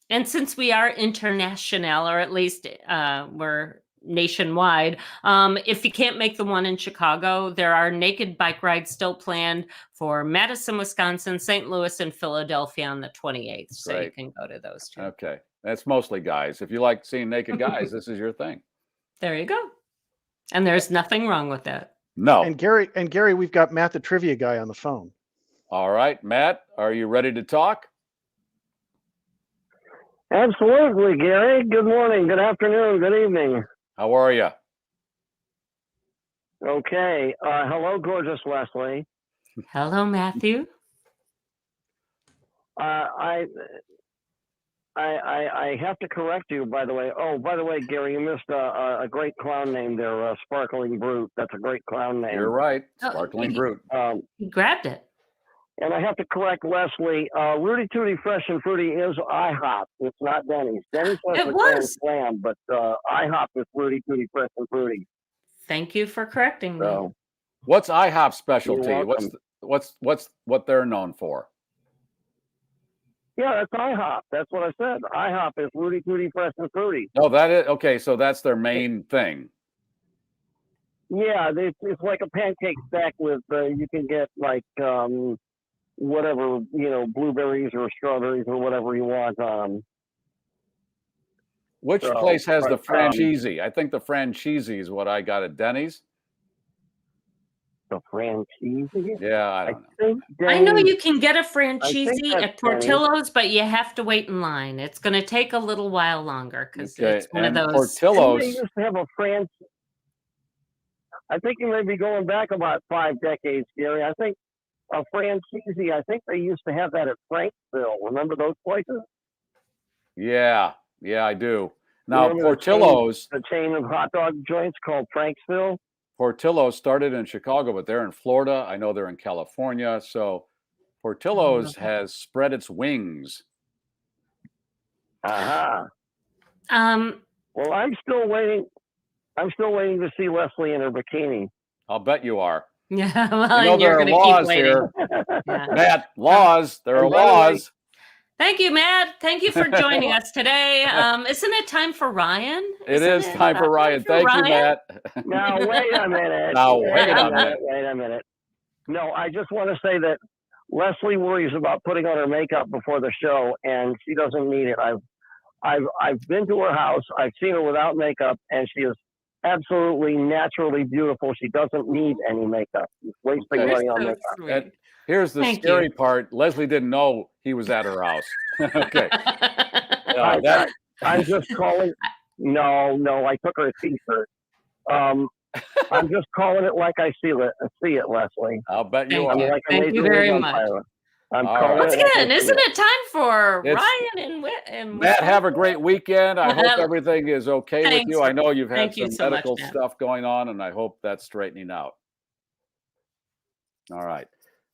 And since we are international, or at least we're nationwide, if you can't make the one in Chicago, there are naked bike rides still planned for Madison, Wisconsin, St. Louis, and Philadelphia on the 28th. So you can go to those two. Okay. That's mostly guys. If you like seeing naked guys, this is your thing. There you go. And there's nothing wrong with that. No. And Gary, we've got Matt, the trivia guy, on the phone. All right, Matt, are you ready to talk? Absolutely, Gary. Good morning, good afternoon, good evening. How are you? Okay. Hello, gorgeous Leslie. Hello, Matthew. I have to correct you, by the way. Oh, by the way, Gary, you missed a great clown name there, Sparkling Brute. That's a great clown name. You're right, Sparkling Brute. He grabbed it. And I have to correct Leslie. Rudy Tooty Fresh and Fruity is IHOP. It's not Denny's. Denny's has a Grand Slam, but IHOP is Rudy Tooty Fresh and Fruity. Thank you for correcting me. What's IHOP's specialty? What's what they're known for? Yeah, that's IHOP. That's what I said. IHOP is Rudy Tooty Fresh and Fruity. Oh, that is okay. So that's their main thing. Yeah, it's like a pancake stack with you can get like whatever, blueberries or strawberries or whatever you want on them. Which place has the franchise? I think the franchise is what I got at Denny's. The franchise? Yeah, I don't know. I know you can get a franchise at Portillo's, but you have to wait in line. It's going to take a little while longer because it's one of those. Portillo's. They used to have a franchise. I think you may be going back about 5 decades, Gary. I think a franchise, I think they used to have that at Franksville. Remember those places? Yeah, I do. Now, Portillo's. The chain of hot dog joints called Franksville. Portillo's started in Chicago, but they're in Florida. I know they're in California. So Portillo's has spread its wings. Well, I'm still waiting. I'm still waiting to see Leslie in her bikini. I'll bet you are. Yeah, well, you're going to keep waiting. Here. Matt, laws. There are laws. Thank you, Matt. Thank you for joining us today. Isn't it time for Ryan? It is time for Ryan. Thank you, Matt. Now, wait a minute. Wait a minute. No, I just want to say that Leslie worries about putting on her makeup before the show, and she doesn't need it. I've been to her house. I've seen her without makeup, and she is absolutely naturally beautiful. She doesn't need any makeup. She's wasting money on makeup. And here's the scary part. Leslie didn't know he was at her house. Okay. I'm just calling. No, I took her a T-shirt. I'm just calling it like I see it, Leslie. I'll bet you Thank are. you. Like Thank you very much. Once again, isn't it time for Ryan and Matt, have a great weekend. I hope everything is okay with you. I know you've had Thank you some so much, medical Matt. stuff going on, and I hope that's straightening out. All right.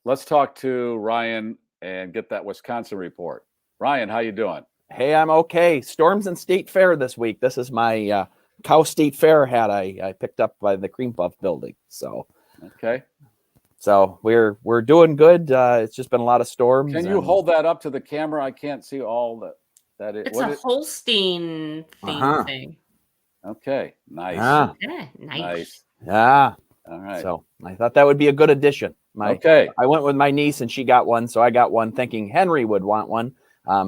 Let's talk to Ryan and get that Wisconsin report. Ryan, how you doing? Hey, I'm okay. Storms and State Fair this week. This is my Cow State Fair hat I picked up by the Cream Puff building. So okay. So we're doing good. It's just been a lot of storms. Can you hold that up to the camera? I can't see all that. It's a Holstein thing. Okay, nice. Ah. Yeah, nice. Yeah. All right. So I thought that would be a good addition. Okay. I went with my niece and she got one, so I got one thinking Henry would want one.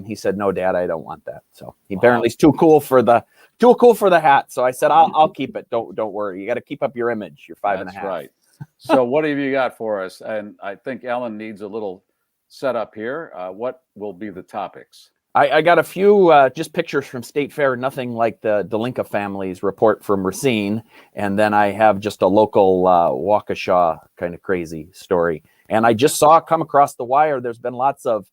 He said, "No, Dad, I don't want that." So he apparently is too cool for the hat. So I said, "I'll keep it. Don't worry. You got to keep up your image. You're 5.5." That's right. So what have you got for us? And I think Ellen needs a little setup here. What will be the topics? I got a few just pictures from State Fair, nothing like the Delinka family's report from Racine. And then I have just a local Waukesha kind of crazy story. And I just saw come across the wire, there's been lots of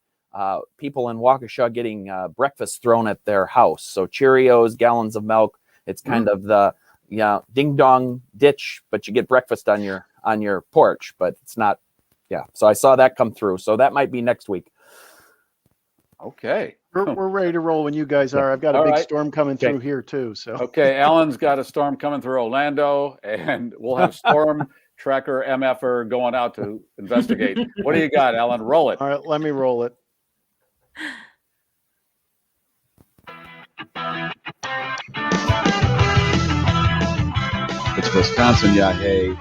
people in Waukesha getting breakfast thrown at their house. So Cheerios, gallons of milk. It's kind of the ding dong ditch, but you get breakfast on your porch, but it's not. Yeah. So I saw that come through. So that might be next week. Okay. We're ready to roll when you guys are. I've got a big storm coming through here too. So okay, Alan's got a storm coming through Orlando, and we'll have Storm Tracker MFer going out to investigate. What do you got, Alan? Roll it. All right, let me roll it. It's Wisconsin, yeah, hey.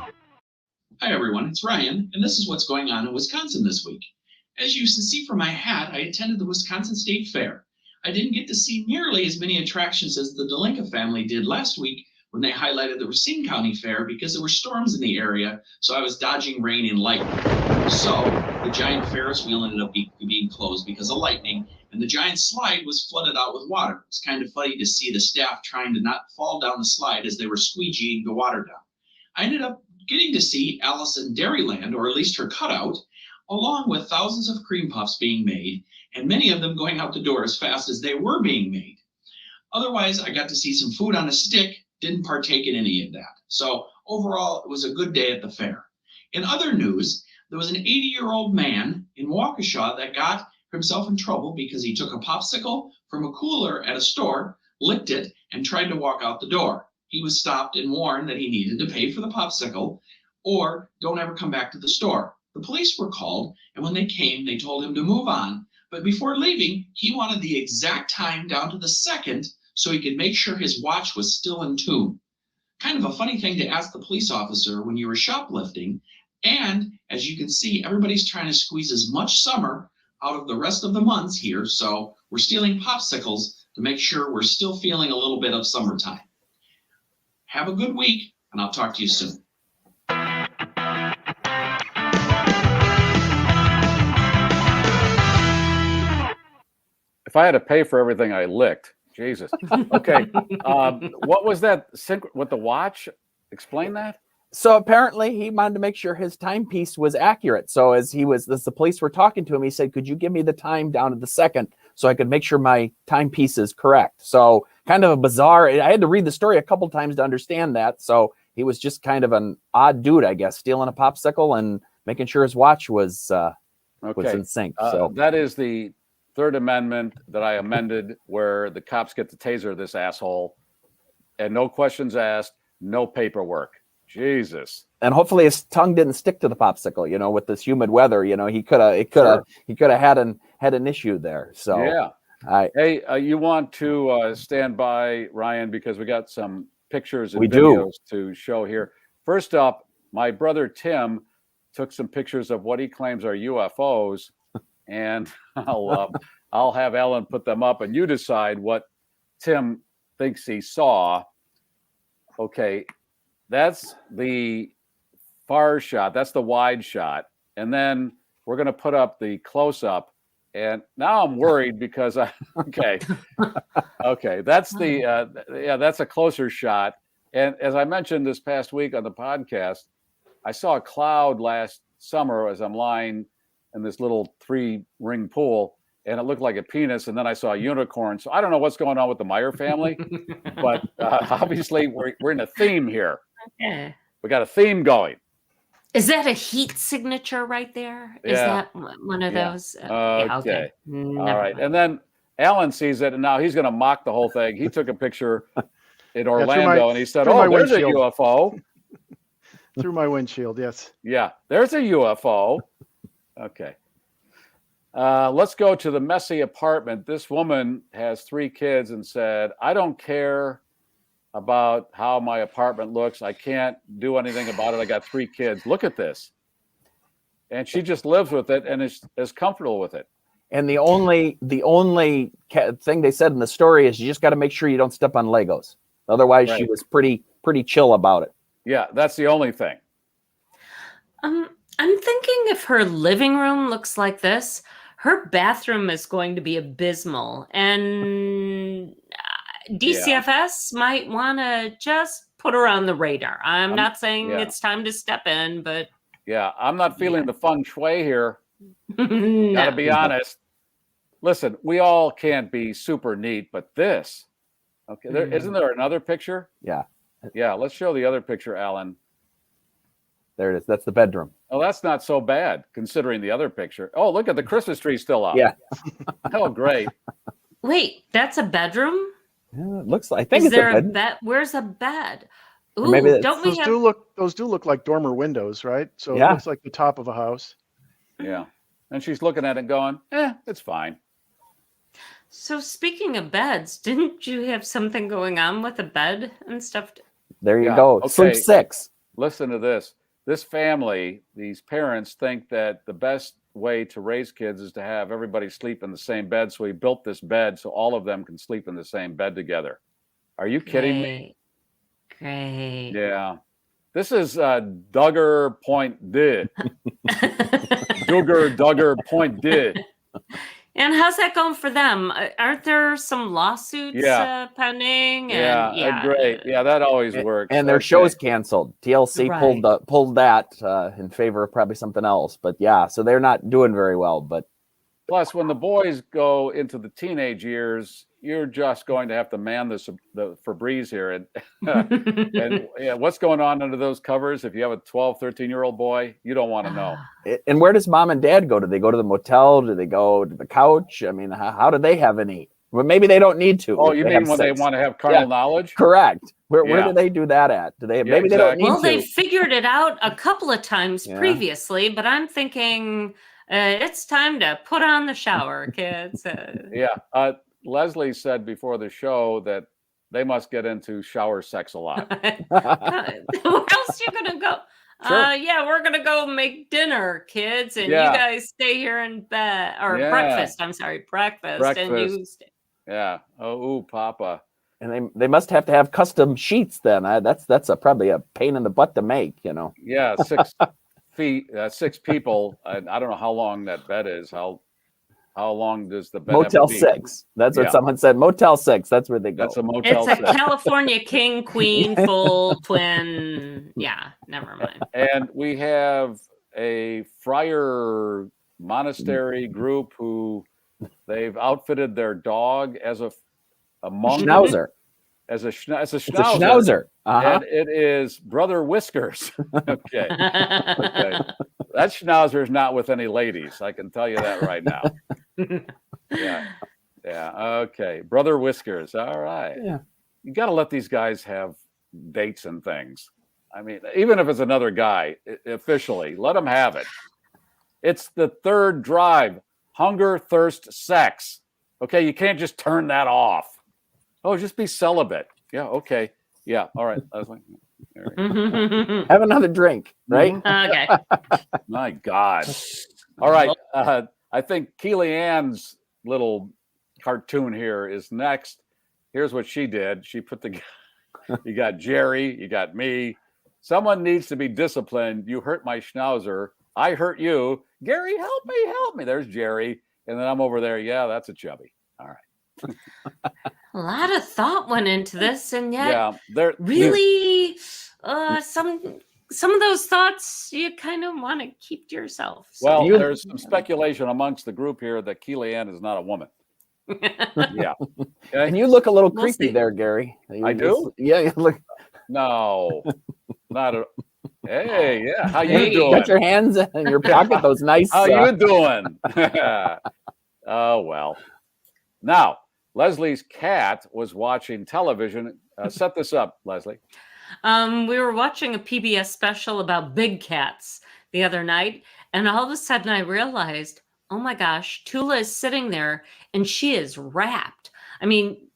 Hi everyone, it's Ryan, and this is what's going on in Wisconsin this week. As you can see from my hat, I attended the Wisconsin State Fair. I didn't get to see nearly as many attractions as the Delinka family did last week when they highlighted the Racine County Fair because there were storms in the area, so I was dodging rain and lightning. So the giant Ferris wheel ended up being closed because of lightning, and the giant slide was flooded out with water. It's kind of funny to see the staff trying to not fall down the slide as they were squeegeeing the water down. I ended up getting to see Alice in Dairyland, or at least her cutout, along with thousands of cream puffs being made, and many of them going out the door as fast as they were being made. Otherwise, I got to see some food on a stick, didn't partake in any of that. So overall, it was a good day at the fair. In other news, there was an 80-year-old man in Waukesha that got himself in trouble because he took a popsicle from a cooler at a store, licked it, and tried to walk out the door. He was stopped and warned that he needed to pay for the popsicle or don't ever come back to the store. The police were called, and when they came, they told him to move on. But before leaving, he wanted the exact time down to the second so he could make sure his watch was still in tune. Kind of a funny thing to ask the police officer when you were shoplifting. And as you can see, everybody's trying to squeeze as much summer out of the rest of the months here. So we're stealing popsicles to make sure we're still feeling a little bit of summertime. Have a good week, and I'll talk to you soon. If I had to pay for everything I licked, Jesus. Okay. What was that with the watch? Explain that. So apparently he wanted to make sure his timepiece was accurate. So as the police were talking to him, he said, "Could you give me the time down to the second so I could make sure my timepiece is correct?" So kind of a bizarre, I had to read the story a couple times to understand that. So he was just kind of an odd dude, I guess, stealing a popsicle and making sure his watch was in sync. So that is the Third Amendment that I amended where the cops get to taser this asshole and no questions asked, no paperwork. Jesus. And hopefully his tongue didn't stick to the popsicle, with this humid weather, he could have had an issue there. So yeah. Hey, you want to stand by, Ryan, because we got some pictures and videos to show here. First up, my brother Tim took some pictures of what he claims are UFOs, and I'll have Ellen put them up, and you decide what Tim thinks he saw. Okay, That's the far shot. That's the wide shot. And then we're going to put up the close up. And now I'm worried because okay. That's that's a closer shot. And as I mentioned this past week on the podcast, I saw a cloud last summer as I'm lying in this little 3-ring pool, and it looked like a penis. And then I saw a unicorn. So I don't know what's going on with the Meyer family, but obviously we're in a theme here. Okay. We got a theme going. Is that a heat signature right there? Is that one of those? Okay. Never All right. mind. And then Alan sees it, and now he's going to mock the whole thing. He took a picture in Orlando, and he said, "Oh, there's a UFO." Through my windshield, yes. Yeah, there's a UFO. Okay. Let's go to the messy apartment. This woman has 3 kids and said, "I don't care about how my apartment looks. I can't do anything about it. I got 3 kids. Look at this." And she just lives with it and is comfortable with it. And the only thing they said in the story is you just got to make sure you don't step on Legos. Otherwise, she was pretty chill about it. Yeah, that's the only thing. I'm thinking if her living room looks like this, her bathroom is going to be abysmal, and DCFS might want to just put her on the radar. I'm not saying it's time to step in, but yeah, I'm not feeling the feng shui here. No. Gotta be honest. Listen, we all can't be super neat, but this. Okay, isn't there another picture? Yeah. Yeah, let's show the other picture, Alan. There it is. That's the bedroom. Oh, that's not so bad considering the other picture. Oh, look at the Christmas tree still up. Yeah. Oh, great. Wait, that's a bedroom? Yeah, it looks like. I think Is it's there a bed. Where's a bed? Or Ooh, maybe don't we Those have? do look like dormer windows, right? So it Yeah. looks like the top of a house. Yeah. And she's looking at it going, it's fine. So speaking of beds, didn't you have something going on with a bed and stuff? There you go. Okay. Sleep 6. Listen to this. This family, these parents think that the best way to raise kids is to have everybody sleep in the same bed. So he built this bed so all of them can sleep in the same bed together. Are you kidding me? Great. Yeah. This is Duggar Point D. Duggar Point D. And how's that going for them? Aren't there some lawsuits pending? And, great. Yeah, that always works. And their show's canceled. TLC pulled that in favor of probably something else. But yeah, so they're not doing very well. But plus, when the boys go into the teenage years, you're just going to have to man the Febreze here. And what's going on under those covers? If you have a 12, 13-year-old boy, you don't want to know. And where does mom and dad go? Do they go to the motel? Do they go to the couch? I mean, how do they have any? Well, maybe they don't need to. Oh, you mean when they want to have carnal knowledge? Correct. Where do they do that at? Do they? Maybe they don't need to. Well, they figured it out a couple of times previously, but I'm thinking it's time to put on the shower, kids. Leslie said before the show that they must get into shower sex a lot. Where else you gonna go? Sure. We're gonna go make dinner, kids, and you guys stay here in bed or breakfast. I'm sorry, breakfast. And you stay. Yeah. Oh, Papa. And they must have to have custom sheets then. That's probably a pain in the butt to make, you know. Yeah, 6 feet, 6 people. I don't know how long that bed is. How long does the bed Motel have to be? 6. That's what someone said. Motel 6. That's where they go. That's a Motel 6. It's a California king, queen, full, twin. Yeah, never mind. And we have a friar monastery group who they've outfitted their dog as a monk. Schnauzer. As a schnauzer. It's a schnauzer. And it is Brother Whiskers. Okay. That schnauzer is not with any ladies. I can tell you that right now. Yeah. Okay. Brother Whiskers. All right. Yeah. You got to let these guys have dates and things. I mean, even if it's another guy, officially, let them have it. It's the third drive. Hunger, thirst, sex. Okay. You can't just turn that off. Oh, just be celibate. Yeah. Okay. Yeah. All right. I was like, have another drink, right? Okay. My God. All right. I think Keely Ann's little cartoon here is next. Here's what she did. She put you got Jerry, you got me, Someone needs to be disciplined. You hurt my schnauzer. I hurt you. Gary, help me, help me. There's Jerry. And then I'm over there. Yeah, that's a chubby. All right. A lot of thought went into this, and yet yeah, some of those thoughts you kind of want to keep to yourself. So. Well, there's some speculation amongst the group here that Keely-Ann is not a woman. Yeah. Okay. And you look a little creepy there, Gary. I do? Yeah, you look. No, not a. Hey, yeah. How you doing? Got your hands in your pocket. Those nice. How you doing? Oh, well. Now, Leslie's cat was watching television. Set this up, Leslie. We were watching a PBS special about big cats the other night, and all of a sudden I realized, oh my gosh, Tula is sitting there and she is wrapped. I mean,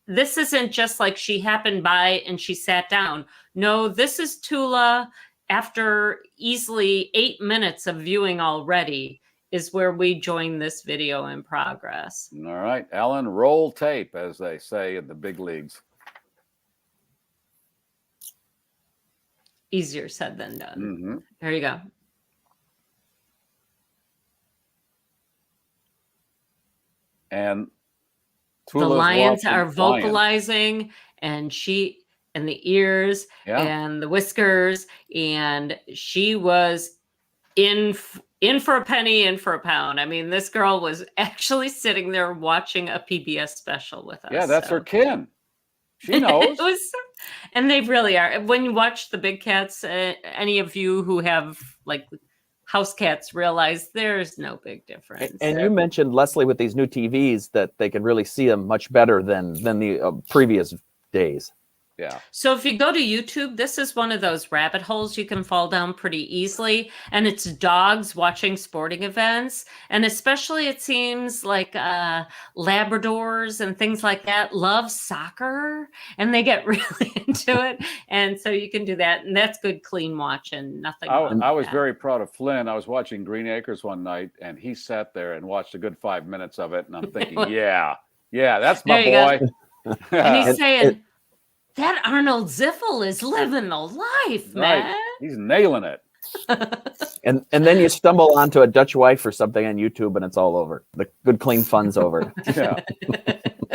this isn't just like she happened by and she sat down. No, this is Tula after easily 8 minutes of viewing already is where we join this video in progress. All right, Ellen, roll tape, as they say in the big leagues. Easier said than done. Mm-hmm. There you go. And the lions are vocalizing, and she and the ears and the whiskers, and she was in for a penny, in for a pound. I mean, this girl was actually sitting there watching a PBS special with us. Yeah, that's her kin. She knows. And they really are. When you watch the big cats, any of you who have like house cats realize there's no big difference. And you mentioned, Leslie, with these new TVs that they can really see them much better than the previous days. Yeah. So if you go to YouTube, this is one of those rabbit holes you can fall down pretty easily. And it's dogs watching sporting events. And especially it seems like Labradors and things like that love soccer. And they get really into it. And so you can do that. And that's good, clean watching. Nothing wrong I with was that. very proud of Flynn. I was watching Green Acres one night, and he sat there and watched a good 5 minutes of it. And I'm thinking, yeah, that's my boy. And he's saying, that Arnold Ziffel is living the life, man. Right. He's nailing it. And then you stumble onto a Dutch wife or something on YouTube, and it's all over. The good, clean fun's over. Yeah.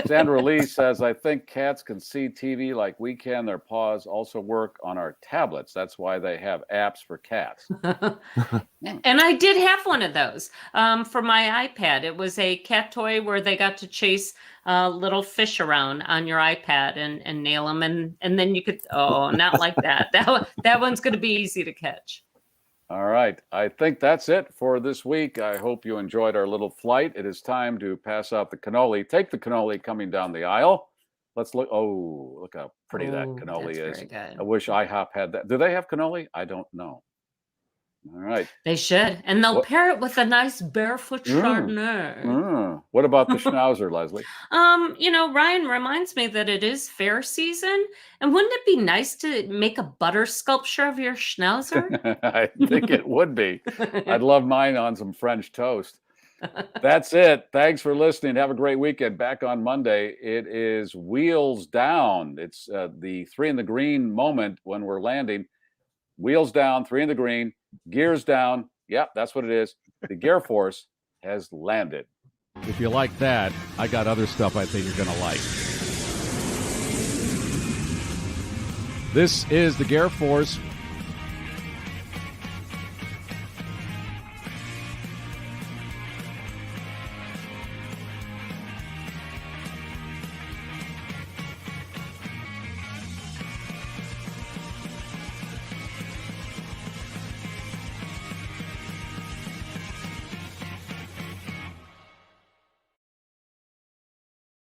Sandra Lee says, I think cats can see TV like we can. Their paws also work on our tablets. That's why they have apps for cats. And I did have one of those for my iPad. It was a cat toy where they got to chase little fish around on your iPad and nail them. And then you could, not like that. That one's going to be easy to catch. All right. I think that's it for this week. I hope you enjoyed our little flight. It is time to pass out the cannoli. Take the cannoli coming down the aisle. Let's look. Oh, look how pretty that cannoli is. Very good. I wish IHOP had that. Do they have cannoli? I don't know. All right. They should. And they'll pair it with a nice barefoot Chardonnay. What about the schnauzer, Leslie? Ryan reminds me that it is fair season. And wouldn't it be nice to make a butter sculpture of your schnauzer? I think it would be. I'd love mine on some French toast. That's it. Thanks for listening. Have a great weekend. Back on Monday. It is wheels down. It's the 3 in the green moment when we're landing. Wheels down, 3 in the green, gears down. Yep, that's what it is. The GarrForce has landed. If you like that, I got other stuff I think you're going to like. This is the GarrForce